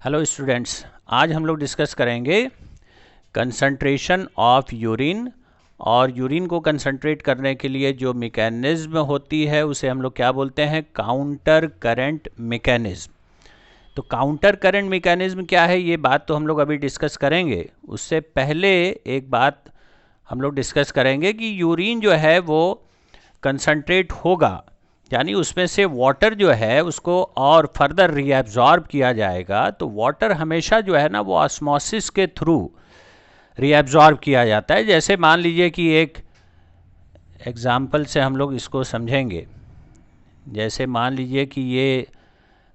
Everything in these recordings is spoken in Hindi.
हेलो स्टूडेंट्स, आज हम लोग डिस्कस करेंगे कंसंट्रेशन ऑफ यूरिन। और यूरिन को कंसंट्रेट करने के लिए जो मैकेनिज्म होती है उसे हम लोग क्या बोलते हैं? Counter current mechanism. तो काउंटर करंट मैकेनिज्म क्या है, ये बात तो हम लोग अभी डिस्कस करेंगे। उससे पहले एक बात हम लोग डिस्कस करेंगे कि यूरिन जो है वो कंसंट्रेट होगा, यानी उसमें से वाटर जो है उसको और फर्दर रीएब्जॉर्ब किया जाएगा। तो वाटर हमेशा जो है ना वो ऑस्मोसिस के थ्रू रीएब्जॉर्ब किया जाता है। जैसे मान लीजिए कि एक एग्जाम्पल से हम लोग इसको समझेंगे। जैसे मान लीजिए कि ये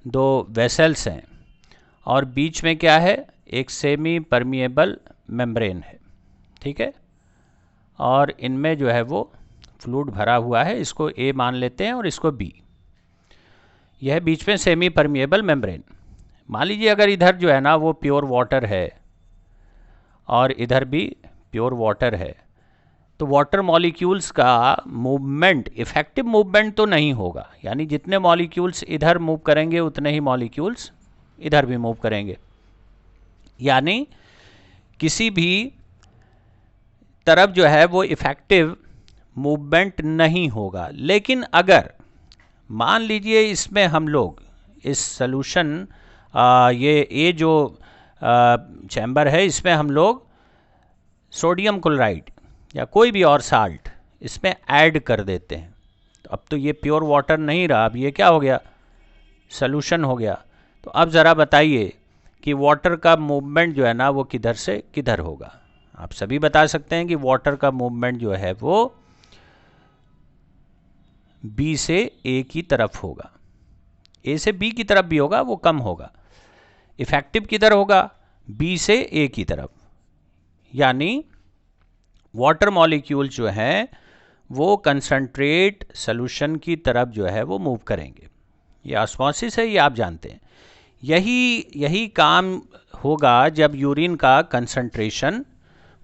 दो वेसल्स हैं और बीच में क्या है, एक सेमी परमिएबल मेम्ब्रेन है, ठीक है। और इनमें जो है वो फ्लूइड भरा हुआ है, इसको ए मान लेते हैं और इसको बी। यह बीच में सेमी परमिएबल मेम्ब्रेन। मान लीजिए अगर इधर जो है ना वो प्योर वाटर है और इधर भी प्योर वाटर है, तो वाटर मॉलिक्यूल्स का मूवमेंट, इफेक्टिव मूवमेंट तो नहीं होगा, यानी जितने मॉलिक्यूल्स इधर मूव करेंगे उतने ही मॉलिक्यूल्स इधर भी मूव करेंगे, यानी किसी भी तरफ जो है वो इफेक्टिव मूवमेंट नहीं होगा। लेकिन अगर मान लीजिए इसमें हम लोग इस सॉल्यूशन ये जो चैम्बर है इसमें हम लोग सोडियम क्लोराइड या कोई भी और साल्ट इसमें ऐड कर देते हैं, तो अब तो ये प्योर वाटर नहीं रहा, अब ये क्या हो गया, सॉल्यूशन हो गया। तो अब ज़रा बताइए कि वाटर का मूवमेंट जो है ना वो किधर से किधर होगा। आप सभी बता सकते हैं कि वाटर का मूवमेंट जो है वो बी से ए की तरफ होगा। ए से बी की तरफ भी होगा, वो कम होगा। इफेक्टिव किधर होगा? बी से ए की तरफ, यानी वाटर मॉलिक्यूल जो हैं वो कंसंट्रेट सॉल्यूशन की तरफ जो है वो मूव करेंगे। ये ऑस्मोसिस है, ये आप जानते हैं। यही काम होगा जब यूरिन का कंसंट्रेशन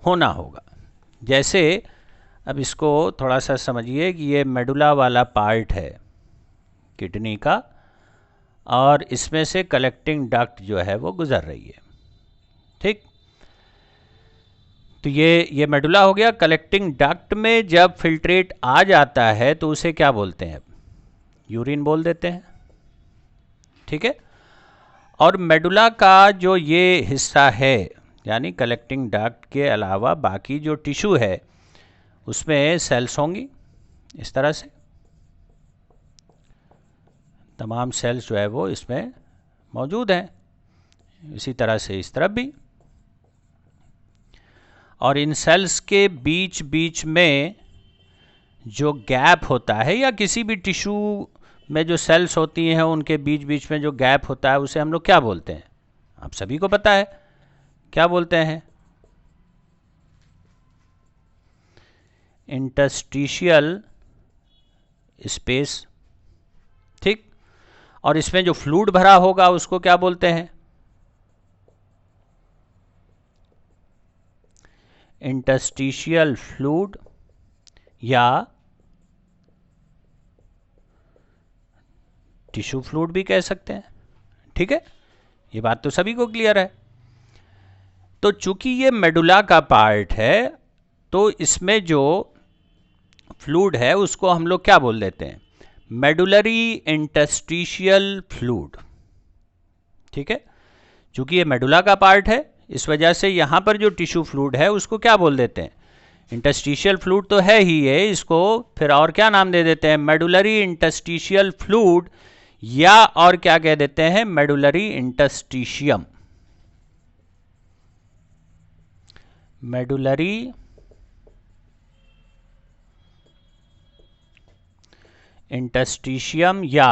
होना होगा। जैसे अब इसको थोड़ा सा समझिए कि ये मेडुला वाला पार्ट है किडनी का, और इसमें से कलेक्टिंग डक्ट जो है वो गुजर रही है, ठीक। तो ये मेडुला हो गया। कलेक्टिंग डक्ट में जब फिल्ट्रेट आ जाता है तो उसे क्या बोलते हैं? यूरिन बोल देते हैं, ठीक है। और मेडुला का जो ये हिस्सा है, यानी कलेक्टिंग डक्ट के अलावा बाकी जो टिश्यू है उसमें सेल्स होंगी इस तरह से, तमाम सेल्स जो है वो इसमें मौजूद हैं। इसी तरह से इस तरफ भी। और इन सेल्स के बीच बीच में जो गैप होता है, या किसी भी टिश्यू में जो सेल्स होती हैं उनके बीच बीच में जो गैप होता है उसे हम लोग क्या बोलते हैं? आप सभी को पता है, क्या बोलते हैं? इंटरस्टिशियल स्पेस, ठीक। और इसमें जो फ्लूइड भरा होगा उसको क्या बोलते हैं? इंटरस्टिशियल फ्लूइड या टिश्यू फ्लूइड भी कह सकते हैं, ठीक है। ये बात तो सभी को क्लियर है। तो चूंकि ये मेडुला का पार्ट है तो इसमें जो फ्लूइड है उसको हम लोग क्या बोल देते हैं? मेडुलरी इंटरस्टिशियल फ्लूइड, ठीक है। चूंकि ये मेडुला का पार्ट है इस वजह से यहां पर जो टिश्यू फ्लूइड है उसको क्या बोल देते हैं? इंटरस्टिशियल फ्लूइड तो है ही ये, इसको फिर और क्या नाम दे देते हैं? मेडुलरी इंटरस्टिशियल फ्लूइड, या और क्या कह देते हैं? Medullary interstitium. मेडुलरी इंटरस्टिशियम या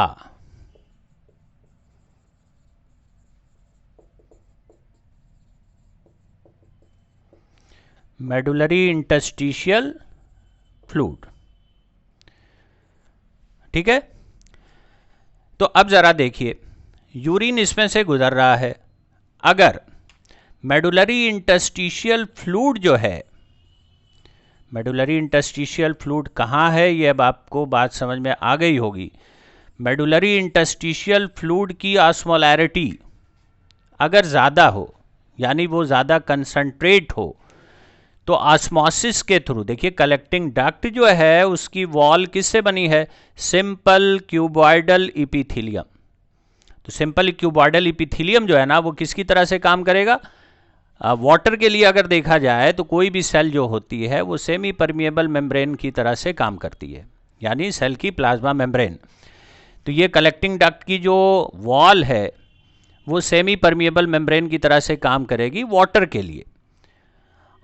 मेडुलरी इंटरस्टिशियल फ्लूइड, ठीक है। तो अब जरा देखिए, यूरिन इसमें से गुजर रहा है। अगर मेडुलरी इंटरस्टिशियल फ्लूइड जो है, मेडुलरी इंटरस्टिशियल फ्लूइड कहाँ है ये अब आपको बात समझ में आ गई होगी। मेडुलरी इंटरस्टिशियल फ्लूइड की ऑस्मोलैरिटी अगर ज़्यादा हो, यानी वो ज़्यादा कंसंट्रेट हो, तो ऑस्मोसिस के थ्रू, देखिए कलेक्टिंग डक्ट जो है उसकी वॉल किससे बनी है? Simple cuboidal epithelium. तो सिंपल क्यूबॉइडल इपिथीलियम जो है ना वो किसकी तरह से काम करेगा? वाटर के लिए अगर देखा जाए तो कोई भी सेल जो होती है वो सेमी परमिएबल मेम्ब्रेन की तरह से काम करती है, यानी सेल की प्लाज्मा मेम्ब्रेन। तो ये कलेक्टिंग डक्ट की जो वॉल है वो सेमी परमिएबल मेम्ब्रेन की तरह से काम करेगी वाटर के लिए।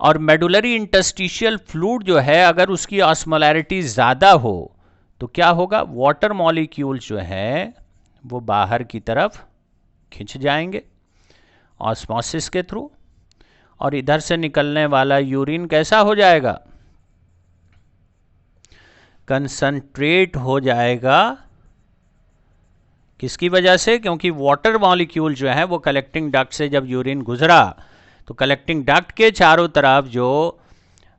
और मेडुलरी इंटरस्टिशियल फ्लूइड जो है अगर उसकी ऑस्मोलैरिटी ज़्यादा हो तो क्या होगा? वाटर मॉलिक्यूल्स जो हैं वो बाहर की तरफ खिंच जाएंगे ऑस्मोसिस के थ्रू, और इधर से निकलने वाला यूरिन कैसा हो जाएगा? कंसंट्रेट हो जाएगा। किसकी वजह से? क्योंकि वाटर मॉलिक्यूल जो है वो कलेक्टिंग डक्ट से जब यूरिन गुजरा तो कलेक्टिंग डक्ट के चारों तरफ जो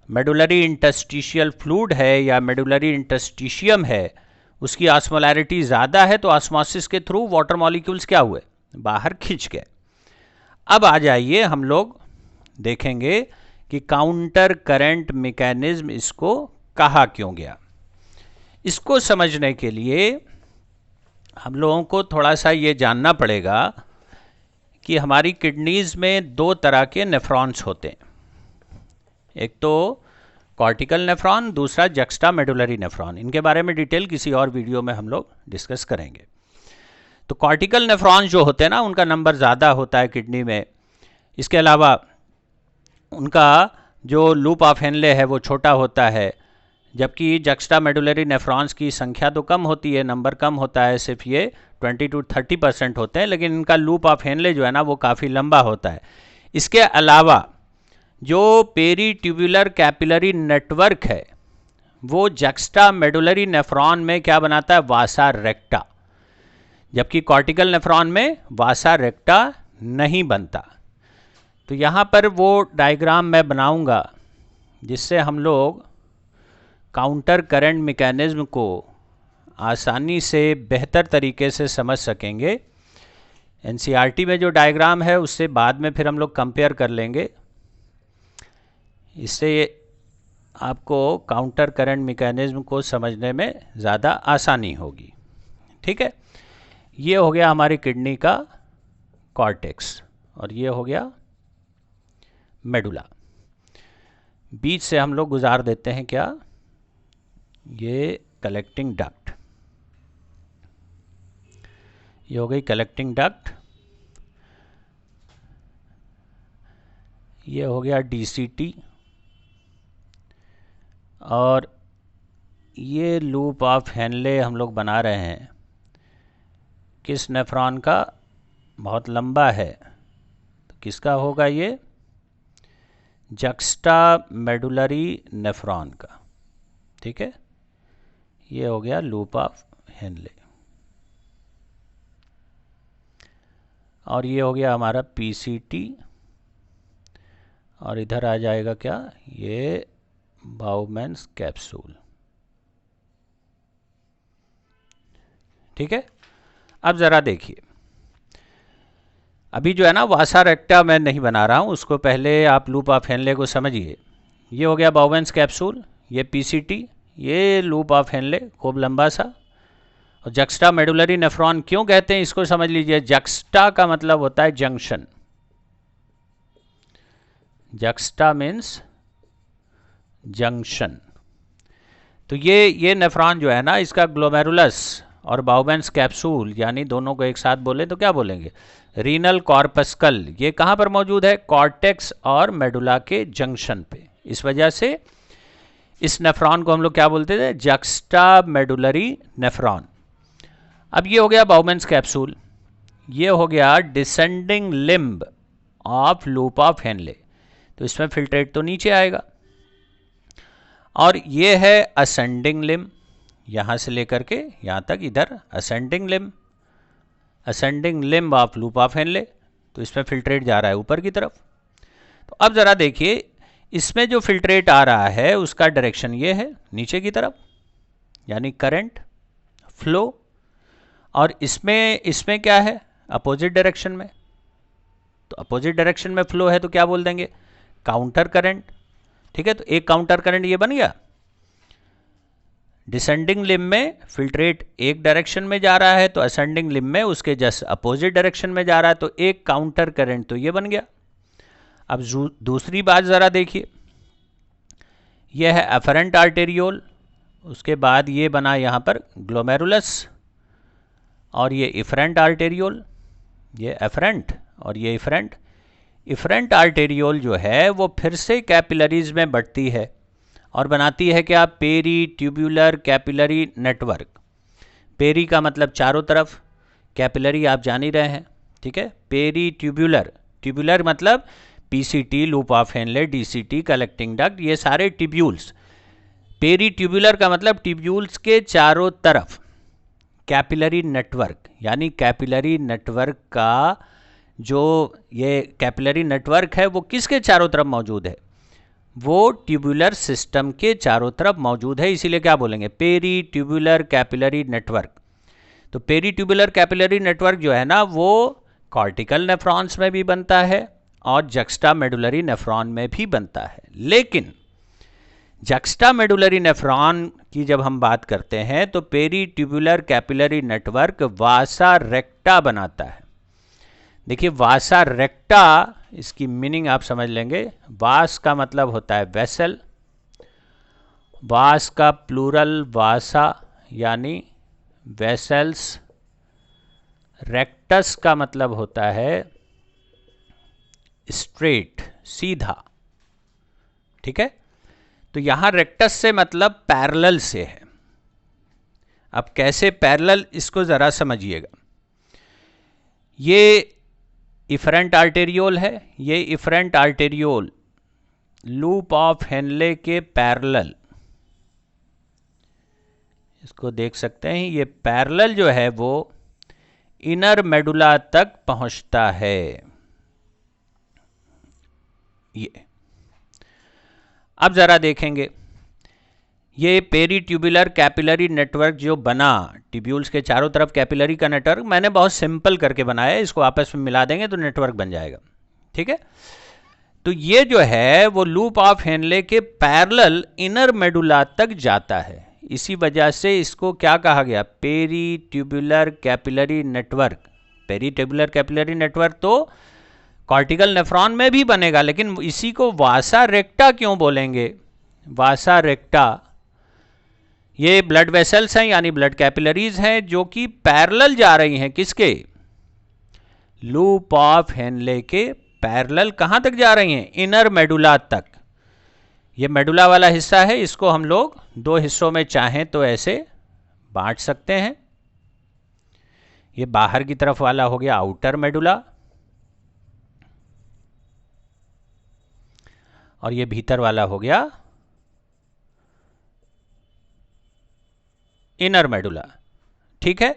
मेडुलरी इंटरस्टिशियल फ्लूइड है या मेडुलरी इंटरस्टिशियम है उसकी ऑस्मोलैरिटी ज़्यादा है, तो ऑस्मोसिस के थ्रू वाटर मॉलिक्यूल्स क्या हुए? बाहर खिंच गए। अब आ जाइए हम लोग देखेंगे कि काउंटर करंट मैकेनिज्म इसको कहा क्यों गया। इसको समझने के लिए हम लोगों को थोड़ा सा ये जानना पड़ेगा कि हमारी किडनीज में दो तरह के नेफ्रॉन्स होते हैं, एक तो कॉर्टिकल नेफ्रॉन, दूसरा जक्स्टा मेडुलरी नेफ्रॉन। इनके बारे में डिटेल किसी और वीडियो में हम लोग डिस्कस करेंगे। तो कॉर्टिकल नेफ्रॉन जो होते हैं ना उनका नंबर ज़्यादा होता है किडनी में। इसके अलावा उनका जो लूप ऑफ हेनले है वो छोटा होता है, जबकि जक्स्टा मेडुलरी नेफ्रॉन्स की संख्या तो कम होती है, नंबर कम होता है, सिर्फ ये 20 to 30% होते हैं, लेकिन इनका लूप ऑफ हेनले जो है ना वो काफ़ी लंबा होता है। इसके अलावा जो पेरीट्यूबुलर कैपिलरी नेटवर्क है वो जक्स्टा मेडुलरी नेफ्रॉन में क्या बनाता है? वासा रेक्टा, जबकि कॉर्टिकल नेफ्रॉन में वासा रेक्टा नहीं बनता। तो यहाँ पर वो डायग्राम मैं बनाऊंगा जिससे हम लोग काउंटर करंट मैकेनिज्म को आसानी से बेहतर तरीके से समझ सकेंगे। एनसीईआरटी में जो डायग्राम है उससे बाद में फिर हम लोग कंपेयर कर लेंगे, इससे आपको काउंटर करंट मैकेनिज्म को समझने में ज़्यादा आसानी होगी। ठीक है, ये हो गया हमारी किडनी का कॉर्टेक्स और ये हो गया मेडुला। बीच से हम लोग गुजार देते हैं क्या? ये कलेक्टिंग डक्ट, ये हो गई कलेक्टिंग डक्ट, ये हो गया डीसीटी, और ये लूप ऑफ हेनले हम लोग बना रहे हैं किस नेफ्रॉन का? बहुत लंबा है, तो किसका होगा ये? जक्स्टा मेडुलरी नेफ्रॉन का। ठीक है, ये हो गया लूप ऑफ हेनले, और ये हो गया हमारा पीसीटी, और इधर आ जाएगा क्या? ये बाउमैन्स कैप्सूल। ठीक है, अब ज़रा देखिए, अभी जो है ना वासा रेक्टा मैं नहीं बना रहा हूँ, उसको पहले आप लूप ऑफ हेनले को समझिए। ये हो गया बाउमैन्स कैप्सूल, ये पीसीटी, ये लूप ऑफ हेनले खूब लंबा सा। और जक्स्टा मेडुलरी नेफ्रॉन क्यों कहते हैं इसको समझ लीजिए। जक्स्टा का मतलब होता है जंक्शन, जक्स्टा मीन्स जंक्शन। तो ये नेफ्रॉन जो है ना इसका ग्लोमेरुलस और बाउमैन्स कैप्सूल, यानी दोनों को एक साथ बोले तो क्या बोलेंगे? Renal corpuscle. ये कहाँ पर मौजूद है? कॉर्टेक्स और मेडुला के जंक्शन पे। इस वजह से इस नेफ्रॉन को हम लोग क्या बोलते थे? Juxta medullary nephron. अब ये हो गया बाउमैन्स कैप्सूल, ये हो गया descending limb of loop of Henley, तो इसमें फिल्ट्रेट तो नीचे आएगा। और ये है असेंडिंग लिम्ब, यहाँ से लेकर के यहाँ तक इधर ascending limb, ascending limb of loop of Henley, तो इसमें फिल्ट्रेट जा रहा है ऊपर की तरफ। तो अब ज़रा देखिए, इसमें जो फिल्ट्रेट आ रहा है उसका डायरेक्शन ये है नीचे की तरफ, यानी करंट फ्लो, और इसमें क्या है? अपोजिट डायरेक्शन में। तो अपोजिट डायरेक्शन में फ्लो है तो क्या बोल देंगे, काउंटर करंट। ठीक है, तो एक काउंटर करंट ये बन गया। डिसेंडिंग लिम्ब में फिल्ट्रेट एक डायरेक्शन में जा रहा है तो असेंडिंग लिम्ब में उसके जस्ट अपोजिट डायरेक्शन में जा रहा है, तो एक काउंटर करंट तो ये बन गया। अब दूसरी बात ज़रा देखिए, यह है एफरेंट आर्टेरियोल, उसके बाद ये बना यहाँ पर ग्लोमेरुलस, और ये इफरेंट आर्टेरियोल, ये एफरेंट और ये इफरेंट। इफरेंट आर्टेरियोल जो है वो फिर से कैपिलरीज में बढ़ती है और बनाती है क्या, peri tubular capillary network. Peri का मतलब चारों तरफ, कैपिलरी आप जान ही रहे हैं। ठीक है, पेरी ट्यूबुलर, ट्यूबुलर मतलब PCT, loop of Henley, DCT, collecting duct, ये सारे ट्यूब्यूल्स। पेरी ट्यूबुलर का मतलब ट्यूब्यूल्स के चारों तरफ कैपिलरी नेटवर्क, यानी कैपिलरी नेटवर्क का जो ये कैपिलरी नेटवर्क है वो किसके चारों तरफ मौजूद है, वो ट्यूबुलर सिस्टम के चारों तरफ मौजूद है, इसीलिए क्या बोलेंगे, पेरी ट्यूबुलर कैपिलरी नेटवर्क। तो पेरी ट्यूबुलर कैपिलरी नेटवर्क जो है ना वो कॉर्टिकल नेफ्रॉन्स में भी बनता है और जक्स्टा मेडुलरी नेफ्रॉन में भी बनता है। लेकिन जक्स्टा मेडुलरी नेफ्रॉन की जब हम बात करते हैं तो पेरी ट्यूबुलर कैपिलरी नेटवर्क वासा रेक्टा बनाता है। देखिए वासा रेक्टा, इसकी मीनिंग आप समझ लेंगे। वास का मतलब होता है वेसल, वास का प्लूरल वासा यानी वेसल्स, रेक्टस का मतलब होता है स्ट्रेट, सीधा। ठीक है, तो यहां रेक्टस से मतलब पैरेलल से है। अब कैसे पैरेलल, इसको जरा समझिएगा। ये इफरेंट आर्टेरियोल है, ये efferent arteriole loop of Henley के पैरेलल, इसको देख सकते हैं, ये पैरेलल जो है वो इनर मेडुला तक पहुंचता है। ये अब जरा देखेंगे, ये पेरी ट्यूबुलर कैपिलरी नेटवर्क जो बना, ट्यूब्यूल्स के चारों तरफ कैपिलरी का नेटवर्क, मैंने बहुत सिंपल करके बनाया है, इसको आपस में मिला देंगे तो नेटवर्क बन जाएगा। ठीक है, तो ये जो है वो लूप ऑफ हेनले के पैरेलल इनर मेडुला तक जाता है, इसी वजह से इसको क्या कहा गया, peri tubular capillary network. Peri tubular capillary network तो कॉर्टिकल नेफ्रॉन में भी बनेगा, लेकिन इसी को वासा रेक्टा क्यों बोलेंगे, वासा रेक्टा। ये ब्लड वेसल्स हैं यानी ब्लड कैपिलरीज हैं जो कि पैरेलल जा रही हैं, किसके, लूप ऑफ हेनले के पैरेलल। कहां तक जा रही हैं, इनर मेडुला तक। ये मेडुला वाला हिस्सा है, इसको हम लोग दो हिस्सों में चाहें तो ऐसे बांट सकते हैं। ये बाहर की तरफ वाला हो गया आउटर मेडुला, और ये भीतर वाला हो गया इनर मेडुला। ठीक है,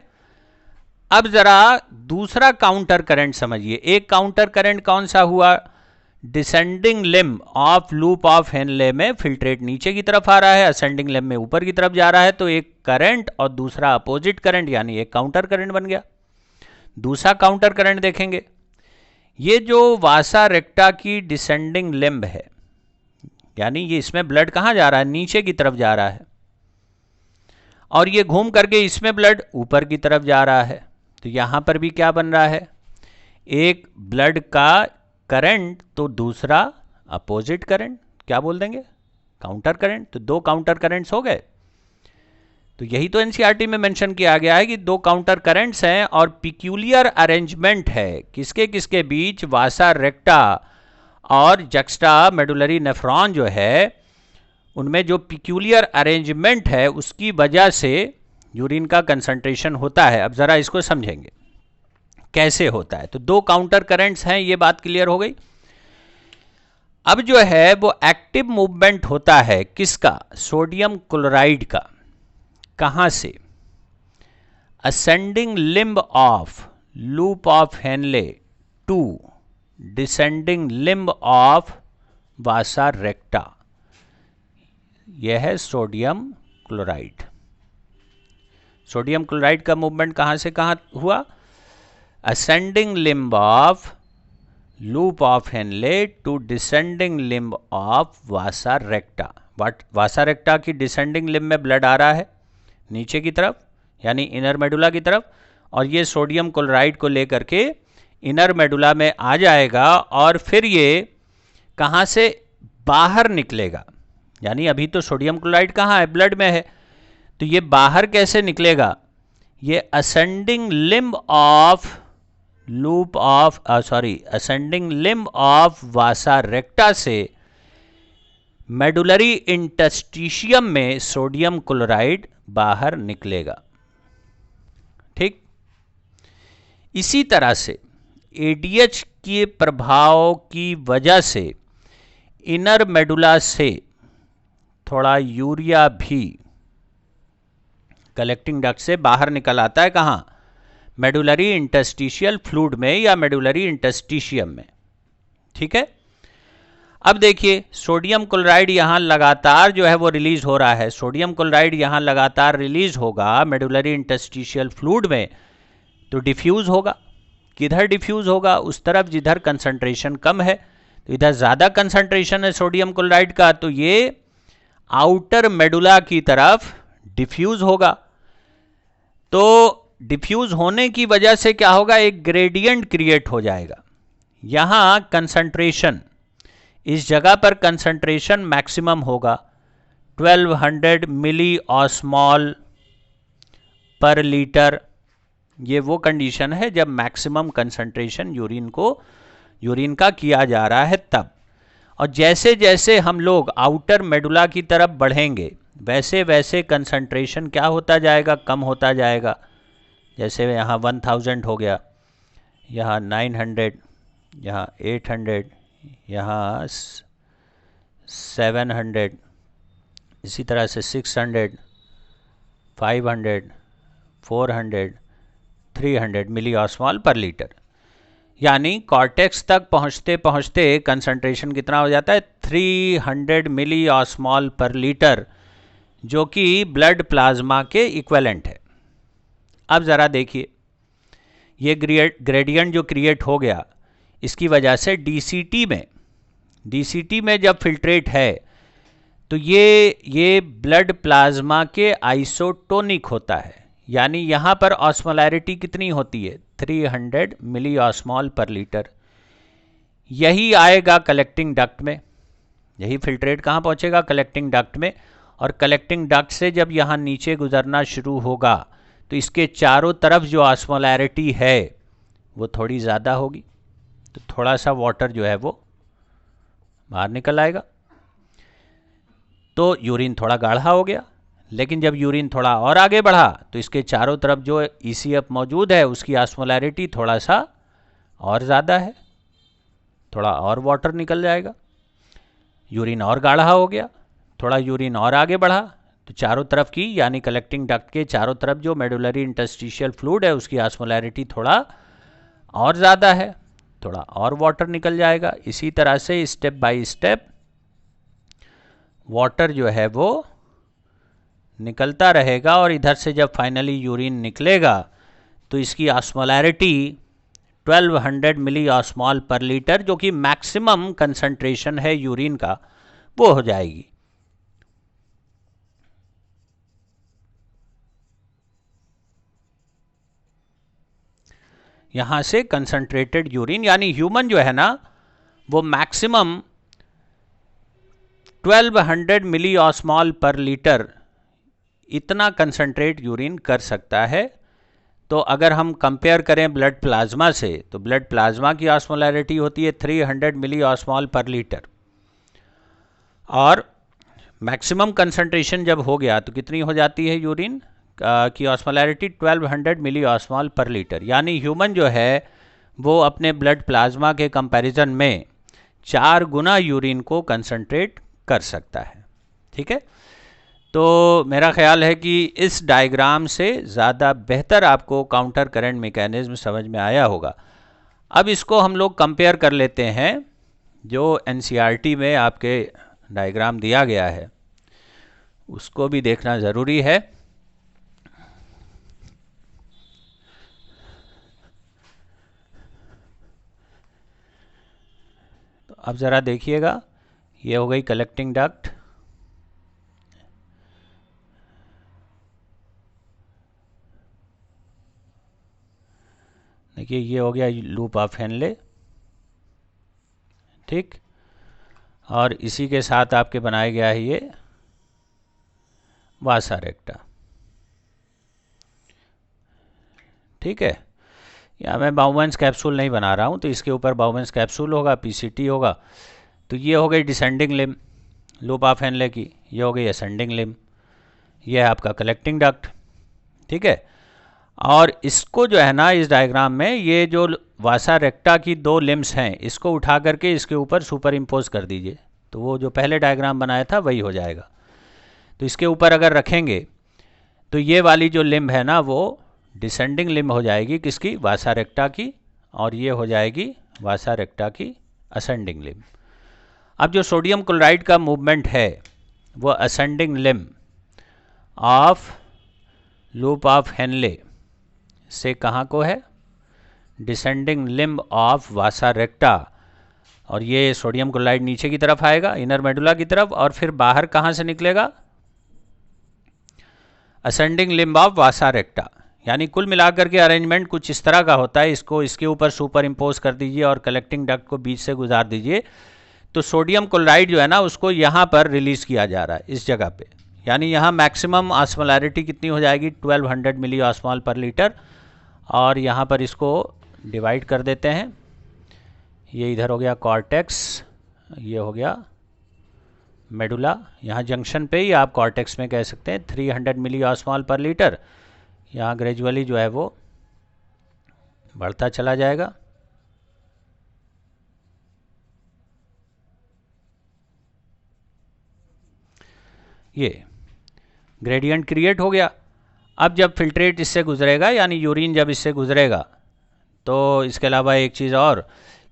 अब जरा दूसरा काउंटर करंट समझिए। एक काउंटर करंट कौन सा हुआ, descending limb of loop of Henley में फिल्ट्रेट नीचे की तरफ आ रहा है, असेंडिंग लिम्ब में ऊपर की तरफ जा रहा है, तो एक करंट और दूसरा अपोजिट करंट यानी एक काउंटर करंट बन गया। दूसरा काउंटर करंट देखेंगे, ये जो वासा रेक्टा की डिसेंडिंग लिम्ब है, यानी ये इसमें ब्लड कहां जा रहा है, नीचे की तरफ जा रहा है, और ये घूम करके इसमें ब्लड ऊपर की तरफ जा रहा है। तो यहां पर भी क्या बन रहा है, एक ब्लड का करंट तो दूसरा अपोजिट करंट, क्या बोल देंगे, काउंटर करंट। तो दो काउंटर करंट्स हो गए। तो यही तो एनसीईआरटी में मेंशन किया गया है कि दो काउंटर करंट्स हैं और पिक्यूलियर अरेंजमेंट है किसके किसके बीच, वासा रेक्टा और जक्स्टा मेडुलरी नेफ्रॉन जो है उनमें जो पिक्यूलियर अरेंजमेंट है उसकी वजह से यूरिन का कंसंट्रेशन होता है। अब जरा इसको समझेंगे कैसे होता है। तो दो काउंटर करंट्स हैं, ये बात क्लियर हो गई। अब जो है वो एक्टिव मूवमेंट होता है किसका, सोडियम क्लोराइड का। कहां से, ascending limb of loop of Henle to descending limb of vasa recta. यह है सोडियम क्लोराइड। सोडियम क्लोराइड का मूवमेंट कहां से कहां हुआ, ascending limb of loop of Henle to descending limb of vasa recta. Vasa recta की डिसेंडिंग लिम्ब में ब्लड आ रहा है नीचे की तरफ, यानी इनर मेडुला की तरफ, और ये सोडियम क्लोराइड को लेकर के इनर मेडुला में आ जाएगा और फिर ये कहाँ से बाहर निकलेगा। यानी अभी तो सोडियम क्लोराइड कहाँ है, ब्लड में है, तो ये बाहर कैसे निकलेगा, ये ascending limb of ascending limb of vasa रेक्टा से मेडुलरी इंटस्टिशियम में सोडियम क्लोराइड बाहर निकलेगा। ठीक, इसी तरह से एडीएच के प्रभाव की वजह से इनर मेडुला से थोड़ा यूरिया भी कलेक्टिंग डक्ट से बाहर निकल आता है। कहाँ, मेडुलरी इंटस्टिशियल फ्लूइड में या मेडुलरी इंटस्टिशियम में। ठीक है, अब देखिए सोडियम क्लोराइड यहाँ लगातार जो है वो रिलीज हो रहा है। सोडियम क्लोराइड यहाँ लगातार रिलीज होगा मेडुलरी इंटस्टिशियल फ्लूइड में, तो डिफ्यूज होगा। किधर डिफ्यूज होगा, उस तरफ जिधर कंसंट्रेशन कम है। तो इधर ज़्यादा कंसंट्रेशन है सोडियम क्लोराइड का, तो ये आउटर मेडुला की तरफ डिफ्यूज होगा। तो डिफ्यूज होने की वजह से क्या होगा, एक ग्रेडियंट क्रिएट हो जाएगा। यहां कंसंट्रेशन, इस जगह पर कंसंट्रेशन मैक्सिमम होगा 1200 मिली ऑस्मॉल पर लीटर। ये वो कंडीशन है जब मैक्सिमम कंसंट्रेशन यूरिन का किया जा रहा है तब। और जैसे जैसे हम लोग आउटर मेडुला की तरफ बढ़ेंगे वैसे वैसे कंसंट्रेशन क्या होता जाएगा, कम होता जाएगा। जैसे यहाँ 1000 हो गया, यहाँ 900, यहाँ 800, यहाँ 700, इसी तरह से 600, 500, 400, 300 मिली ऑस्मॉल पर लीटर। यानी कॉर्टेक्स तक पहुँचते पहुँचते कंसंट्रेशन कितना हो जाता है, 300 मिली ऑस्मॉल पर लीटर, जो कि ब्लड प्लाज्मा के इक्विवेलेंट है। अब ज़रा देखिए, ये ग्रेडियंट जो क्रिएट हो गया, इसकी वजह से डीसीटी में जब फिल्ट्रेट है तो ये ब्लड प्लाज्मा के आइसोटोनिक होता है। यानी यहाँ पर ऑस्मोलैरिटी कितनी होती है, 300 मिली ऑस्मॉल पर लीटर। यही आएगा कलेक्टिंग डक्ट में, यही फिल्ट्रेट कहाँ पहुँचेगा, कलेक्टिंग डक्ट में। और कलेक्टिंग डक्ट से जब यहाँ नीचे गुजरना शुरू होगा तो इसके चारों तरफ जो ऑस्मोलैरिटी है वो थोड़ी ज़्यादा होगी, तो थोड़ा सा वाटर जो है वो बाहर निकल आएगा। तो यूरिन थोड़ा गाढ़ा हो गया। लेकिन जब यूरिन थोड़ा और आगे बढ़ा तो इसके चारों तरफ जो ईसीएफ मौजूद है उसकी ऑस्मोलैरिटी थोड़ा सा और ज़्यादा है, थोड़ा और वाटर निकल जाएगा। यूरिन और गाढ़ा हो गया, थोड़ा यूरिन और आगे बढ़ा तो चारों तरफ की, यानी कलेक्टिंग डक्ट के चारों तरफ जो मेडुलरी इंटस्टिशियल फ्लूइड है उसकी ऑस्मोलैरिटी थोड़ा और ज़्यादा है, थोड़ा और वाटर निकल जाएगा। इसी तरह से स्टेप बाय स्टेप वाटर जो है वो निकलता रहेगा। और इधर से जब फाइनली यूरिन निकलेगा तो इसकी ऑस्मोलैरिटी 1200 मिली ऑस्मॉल पर लीटर, जो कि मैक्सिमम कंसंट्रेशन है यूरिन का, वो हो जाएगी। यहाँ से कंसंट्रेटेड यूरिन, यानी ह्यूमन जो है ना वो मैक्सिमम 1200 मिली ऑस्मॉल पर लीटर इतना कंसंट्रेट यूरिन कर सकता है। तो अगर हम कंपेयर करें ब्लड प्लाज्मा से, तो ब्लड प्लाज्मा की ऑस्मोलैरिटी होती है 300 मिली ऑस्मॉल पर लीटर, और मैक्सिमम कंसंट्रेशन जब हो गया तो कितनी हो जाती है यूरिन की ऑस्मोलैरिटी, 1200 मिली ऑस्मॉल पर लीटर। यानी ह्यूमन जो है वो अपने ब्लड प्लाज्मा के कंपैरिजन में 4 गुना यूरिन को कंसंट्रेट कर सकता है। ठीक है, तो मेरा ख्याल है कि इस डायग्राम से ज़्यादा बेहतर आपको काउंटर करंट मैकेनिज्म समझ में आया होगा। अब इसको हम लोग कंपेयर कर लेते हैं जो एनसीईआरटी में आपके डायग्राम दिया गया है, उसको भी देखना ज़रूरी है। तो अब ज़रा देखिएगा, ये हो गई कलेक्टिंग डक्ट, देखिए ये हो गया लूप ऑफ हेनले, ठीक। और इसी के साथ आपके बनाया गया है ये वासा रेक्टा, ठीक है। यहाँ मैं बाउमन्स कैप्सूल नहीं बना रहा हूँ, तो इसके ऊपर बाउमन्स कैप्सूल होगा, पीसीटी होगा। तो ये हो गई descending limb loop of Henley की, ये हो गई असेंडिंग लिम, ये है आपका कलेक्टिंग डक्ट, ठीक है। और इसको जो है ना, इस डायग्राम में ये जो वासा रेक्टा की दो लिम्स हैं, इसको उठा करके इसके ऊपर सुपर इम्पोज कर दीजिए, तो वो जो पहले डायग्राम बनाया था वही हो जाएगा। तो इसके ऊपर अगर रखेंगे तो ये वाली जो लिम्ब है ना, वो डिसेंडिंग लिम्ब हो जाएगी किसकी, वासा रेक्टा की, और ये हो जाएगी वासा रेक्टा की असेंडिंग लिम्ब। अब जो सोडियम क्लोराइड का मूवमेंट है वो ascending limb of loop of Henley से कहाँ को है, डिसेंडिंग लिम्ब ऑफ वासा रेक्टा, और ये सोडियम क्लोराइड नीचे की तरफ आएगा इनर मेडुला की तरफ, और फिर बाहर कहाँ से निकलेगा, असेंडिंग लिम्ब ऑफ वासा रेक्टा। यानी कुल मिलाकर के अरेंजमेंट कुछ इस तरह का होता है। इसको इसके ऊपर सुपर इम्पोज कर दीजिए और कलेक्टिंग डक्ट को बीच से गुजार दीजिए, तो सोडियम क्लोराइड जो है ना, उसको यहाँ पर रिलीज किया जा रहा है इस जगह पे। यानी यहाँ मैक्सिमम ऑस्मोलैरिटी कितनी हो जाएगी, 1200 मिली ऑस्मोल पर लीटर। और यहाँ पर इसको डिवाइड कर देते हैं, ये इधर हो गया कॉर्टेक्स, ये हो गया मेडुला। यहाँ जंक्शन पे ही आप कॉर्टेक्स में कह सकते हैं 300 मिली ऑस्मोल पर लीटर। यहाँ ग्रेजुअली जो है वो बढ़ता चला जाएगा। ये ग्रेडियंट क्रिएट हो गया। अब जब फिल्ट्रेट इससे गुजरेगा, यानी यूरिन जब इससे गुजरेगा, तो इसके अलावा एक चीज़ और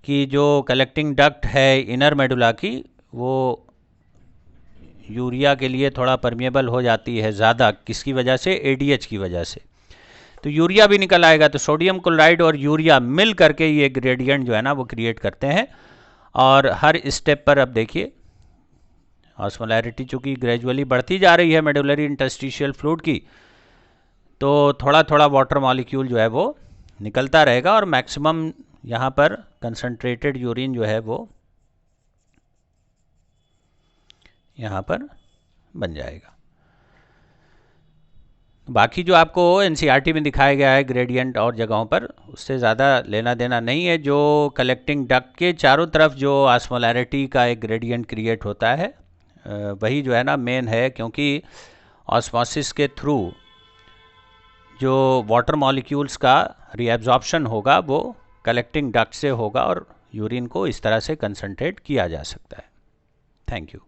कि जो कलेक्टिंग डक्ट है इनर मेडुला की, वो यूरिया के लिए थोड़ा परमिएबल हो जाती है ज़्यादा, किसकी वजह से, एडीएच की वजह से। तो यूरिया भी निकल आएगा, तो सोडियम क्लोराइड और यूरिया मिल करके ये ग्रेडियंट जो है ना वो क्रिएट करते हैं। और हर स्टेप पर अब देखिए ऑस्मोलैरिटी चूँकि ग्रेजुअली बढ़ती जा रही है मेडुलरी इंटरस्टिशियल फ्लूइड की, तो थोड़ा थोड़ा वाटर मॉलिक्यूल जो है वो निकलता रहेगा, और मैक्सिमम यहाँ पर कंसंट्रेटेड यूरिन जो है वो यहाँ पर बन जाएगा। बाकी जो आपको एनसीईआरटी में दिखाया गया है ग्रेडियंट और जगहों पर, उससे ज़्यादा लेना देना नहीं है। जो कलेक्टिंग डक्ट के चारों तरफ जो ऑस्मोलैरिटी का एक ग्रेडियंट क्रिएट होता है, वही जो है ना मेन है, क्योंकि ऑस्मोसिस के थ्रू जो वाटर मॉलिक्यूल्स का रीएब्जॉर्प्शन होगा वो कलेक्टिंग डक्ट से होगा, और यूरिन को इस तरह से कंसंट्रेट किया जा सकता है। Thank you.